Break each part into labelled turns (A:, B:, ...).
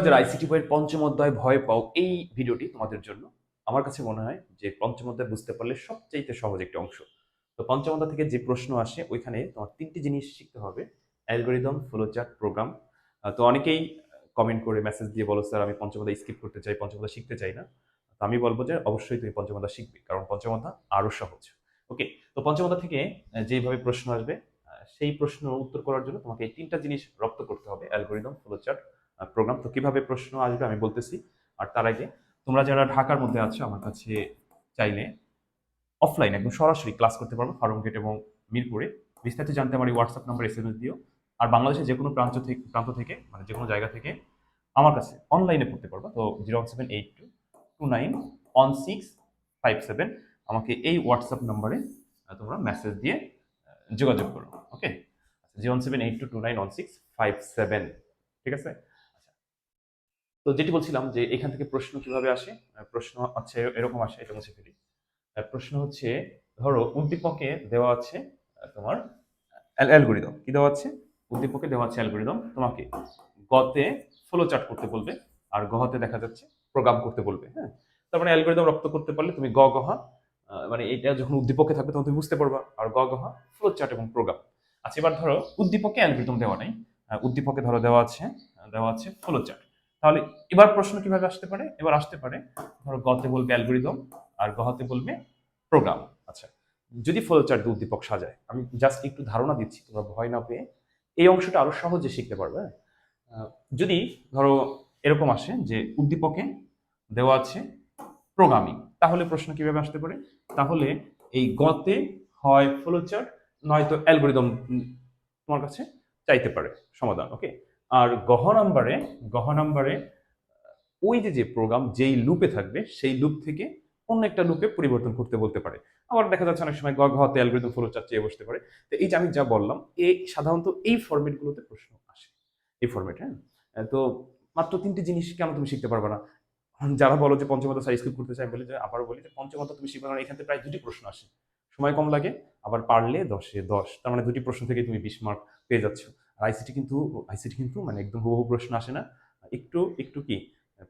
A: যারা আইসিটি বইয়ের পঞ্চম অধ্যায় ভয় পাও, এই ভিডিওটি তোমাদের জন্য। আমার কাছে মনে হয় যে পঞ্চম অধ্যায় বুঝতে পারলে সবচাইতে সহজ একটি অংশ। তো পঞ্চম অধ্যায় থেকে যে প্রশ্ন আসে ওইখানে তোমার ৩টি জিনিস শিখতে হবে: অ্যালগরিদম, ফ্লোচার্ট, প্রোগ্রাম। তো অনেকেই কমেন্ট করে মেসেজ দিয়ে বলো, স্যার আমি পঞ্চম অধ্যায় স্কিপ করতে চাই, পঞ্চম অধ্যায় শিখতে চাই না। তো আমি বলবো যে অবশ্যই তুমি পঞ্চম অধ্যায় শিখবে, কারণ পঞ্চম অধ্যায় আরো সহজ। ওকে, তো পঞ্চম অধ্যায় থেকে যেভাবে প্রশ্ন আসবে সেই প্রশ্ন উত্তর করার জন্য তোমাকে এই ৩টা জিনিস রপ্ত করতে হবে: অ্যালগরিদম, ফ্লোচার্ট, প্রোগ্রাম। তো কিভাবে প্রশ্ন আসবে আমি বলতেছি। আর তার আগে তোমরা যারা ঢাকার মধ্যে আছো আমার কাছে চাইলে অফলাইন একদম সরাসরি ক্লাস করতে পারবো ফার্মগেট এবং মিরপুরে। বিস্তারিত জানতে আমার এই হোয়াটসঅ্যাপ নাম্বার এসএমএস দিও। আর বাংলাদেশের যে কোনো প্রান্ত থেকে মানে যে কোনো জায়গা থেকে আমার কাছে অনলাইনে পড়তে পারবো। তো 01782291657 আমাকে এই হোয়াটসঅ্যাপ নাম্বারে তোমরা মেসেজ দিয়ে যোগাযোগ করো। ওকে, 01782291657, ঠিক আছে? তো যেটি বলছিলাম যে এখান থেকে প্রশ্ন কিভাবে আসে। প্রশ্ন আছে এরকম আসে, এটা মুছে ফেলি। প্রশ্ন হচ্ছে, ধরো উদ্দীপকে দেওয়া আছে তোমার অ্যালগরিদম কি দেওয়া আছে, উদ্দীপকে দেওয়া আছে অ্যালগরিদম, তোমাকে গতে ফ্লো চার্ট করতে বলবে আর গহতে দেখা যাচ্ছে প্রোগ্রাম করতে বলবে। হ্যাঁ, তার মানে অ্যালগরিদম রপ্ত করতে পারলে তুমি গ গহা মানে এটা যখন উদ্দীপকে থাকবে তখন তুমি বুঝতে পারবা, আর গ গহা ফ্লো চার্ট এবং প্রোগ্রাম। আচ্ছা, এবার ধরো উদ্দীপকে অ্যালগরিদম দেওয়া নাই, উদ্দীপকে ধরো দেওয়া আছে ফ্লো চার্ট। তাহলে এবার প্রশ্ন কিভাবে আসতে পারে? এবার আসতে পারে, ধরো গতে বলবে অ্যালগরিদম আর গহতে বলবে প্রোগ্রাম। আচ্ছা, যদি ফ্লোচার্ট দিয়ে উদ্দীপক সাজায়, আমি জাস্ট একটু ধারণা দিচ্ছি, তোমরা ভয় না পেয়ে এই অংশটা আরো সহজে শিখতে পারবে। যদি ধরো এরকম আসে যে উদ্দীপকে দেওয়া আছে প্রোগ্রামিং, তাহলে প্রশ্ন কিভাবে আসতে পারে? তাহলে এই গতে হয় ফ্লোচার্ট নয়তো অ্যালগরিদম তোমার কাছে চাইতে পারে সমাধান। ওকে, আর গহ নাম্বারে ওই যে প্রোগ্রাম যেই লুপে থাকবে সেই লুপ থেকে অন্য একটা লুপে পরিবর্তন করতে বলতে পারে। আবার দেখা যাচ্ছে অনেক সময় ঘতে অ্যালগরিদম ফ্লো চার্ট চেয়ে বসতে পারে। তো এই যে আমি যা বললাম, সাধারণত এই ফরম্যাটগুলোতে প্রশ্ন আসে, এই ফরম্যাট। হ্যাঁ, তো মাত্র 3টি জিনিস কেন তুমি শিখতে পারবে না? যারা বলো যে পঞ্চম অধ্যায় স্কিপ করতে চাই, বলে যে আবারও বলি যে পঞ্চম অধ্যায় তুমি শিখবে না, এখান থেকে প্রায় 2টি প্রশ্ন আসে, সময় কম লাগে, আবার পারলে 10-এ 10, তার মানে 2টি প্রশ্ন থেকে তুমি 20 মার্ক পেয়ে যাচ্ছ। আর আইসিটি কিন্তু মানে একদম হুবহু প্রশ্ন আসে না, একটু একটু কি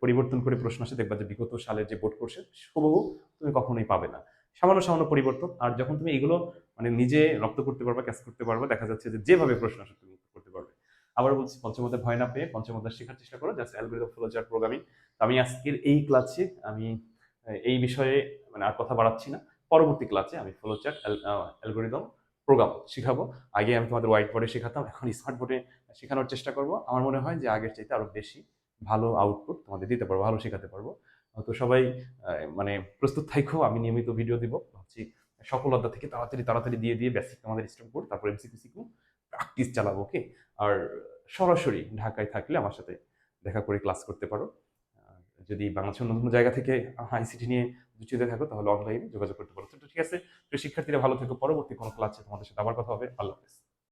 A: পরিবর্তন করে প্রশ্ন আসে। দেখবা যে বিগত সালের যে বোর্ড কোর্সে হুবহু তুমি কখনোই পাবে না, সামান্য সামান্য পরিবর্তন। আর যখন তুমি এগুলো মানে নিজে রপ্ত করতে পারবা, ক্যাচ করতে পারবা, দেখা যাচ্ছে যে যেভাবে প্রশ্ন আসে তুমি উত্তর করতে পারবে। আবার বলছি, পঞ্চম অধ্যায় ভয় না পেয়ে পঞ্চম অধ্যায় শেখার চেষ্টা করো, জাস্ট অ্যালগরিদম, ফ্লোচার্ট, প্রোগ্রামিং। আমি আজকের এই ক্লাসে আমি এই বিষয়ে মানে আর কথা বাড়াচ্ছি না। পরবর্তী ক্লাসে আমি ফ্লোচার্ট, অ্যালগরিদম, প্রোগ্রাম শিখাবো। আগে আমি তোমাদের হোয়াইট বোর্ডে শেখাতাম, এখন স্মার্ট বোর্ডে শেখানোর চেষ্টা করব। আমার মনে হয় যে আগের চাইতে আরো বেশি ভালো আউটপুট তোমাদের দিতে পারবো, ভালো শেখাতে পারবো। তো সবাই মানে প্রস্তুত থাকো, আমি নিয়মিত ভিডিও দিব ভাবছি। সকল অধ্যায় থেকে তাড়াতাড়ি তাড়াতাড়ি দিয়ে বেসিক আমাদের স্টার্ট করব, তারপর এমসিকিউ শিখবো, প্র্যাকটিস চালাবো। ওকে, আর সরাসরি ঢাকায় থাকলে আমার সাথে দেখা করে ক্লাস করতে পারো। যদি বাংলাদেশের অন্য কোনো জায়গা থেকে আইসিটি নিয়ে দুশ্চিন্তায় থাকো তাহলে অনলাইনে যোগাযোগ করতে পারো। তো ঠিক আছে, প্রিয় শিক্ষার্থীরা ভালো থেকো, পরবর্তী কোনো ক্লাসে তোমাদের সাথে আবার কথা হবে। আল্লাহ হাফেজ।